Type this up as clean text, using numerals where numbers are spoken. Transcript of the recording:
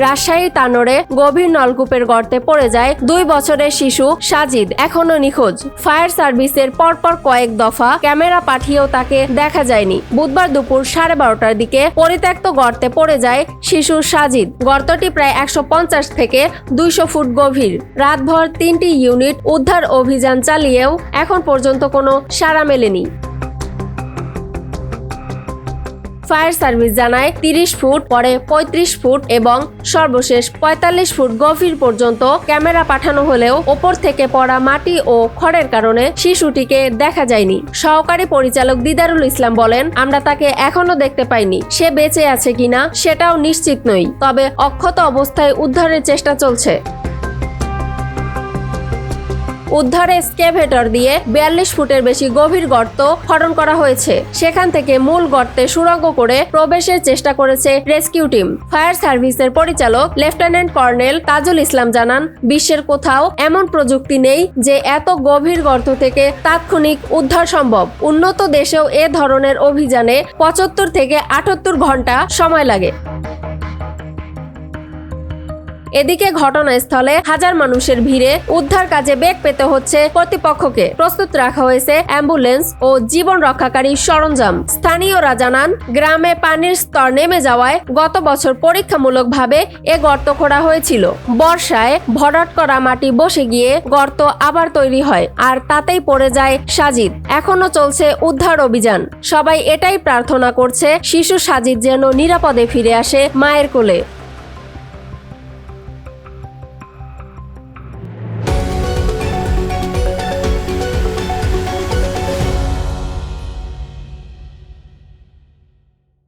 রাজশাহী তানোরে গভীর নলকূপের গর্তে পড়ে যায় 2 বছরের শিশু সাজিদ, এখনো নিখোঁজ। ফায়ার সার্ভিসের পরপর কয়েক দফা ক্যামেরা পাঠিয়েও তাকে দেখা যায়নি। বুধবার দুপুর 12:30টার দিকে পরিত্যক্ত গর্তে পড়ে যায় শিশু সাজিদ। গর্তটি প্রায় 150 থেকে 200 ফুট গভীর। রাতভর 3টি ইউনিট উদ্ধার অভিযান চালিয়েও এখন পর্যন্ত কোনো সাড়া মেলেনি। ফায়ার সার্ভিস জানায় 30 ফুট, পরে 35 ফুট এবং সর্বশেষ 45 ফুট গভীর পর্যন্ত ক্যামেরা পাঠানো হলেও ওপর থেকে পড়া মাটি ও খড়ের কারণে শিশুটিকে দেখা যায়নি। সহকারী পরিচালক দিদারুল ইসলাম বলেন, আমরা তাকে এখনো দেখতে পাইনি। সে বেঁচে আছে কিনা সেটাও নিশ্চিত নই, তবে অক্ষত অবস্থায় উদ্ধারের চেষ্টা চলছে। উদ্ধারে এক্সকেভেটর দিয়ে 42 ফুটের বেশি গভীর গর্ত খনন করা হয়েছে। সেখান থেকে মূল গর্তে সুড়ঙ্গ করে প্রবেশের চেষ্টা করেছে রেস্কিউ টিম। ফায়ার সার্ভিসের পরিচালক লেফটেন্যান্ট কর্নেল তাজুল ইসলাম জানান, বিশ্বের কোথাও এমন প্রযুক্তি নেই যে এত গভীর গর্ত থেকে তাৎক্ষণিক উদ্ধার সম্ভব। উন্নত দেশেও এ ধরনের অভিযানে 75 থেকে 78 ঘন্টা সময় লাগে। এদিকে ঘটনাস্থলে হাজার মানুষের ভিড়ে উদ্ধার কাজে বেগ পেতে হচ্ছে কর্তৃপক্ষকে। প্রস্তুত রাখা হয়েছে অ্যাম্বুলেন্স ও জীবন রক্ষাকারী সরঞ্জাম। স্থানীয়রা জানান, গ্রামে পানির স্তর নেমে যাওয়ায় গত বছর পরীক্ষামূলকভাবে এ গর্ত খোঁড়া হয়েছিল। বর্ষায় ভরাট করা মাটি বসে গিয়ে গর্ত আবার তৈরি হয়, আর তাতেই পড়ে যায় সাজিদ। এখনো চলছে উদ্ধার অভিযান। সবাই এটাই প্রার্থনা করছে, শিশু সাজিদ যেন নিরাপদে ফিরে আসে মায়ের কোলে।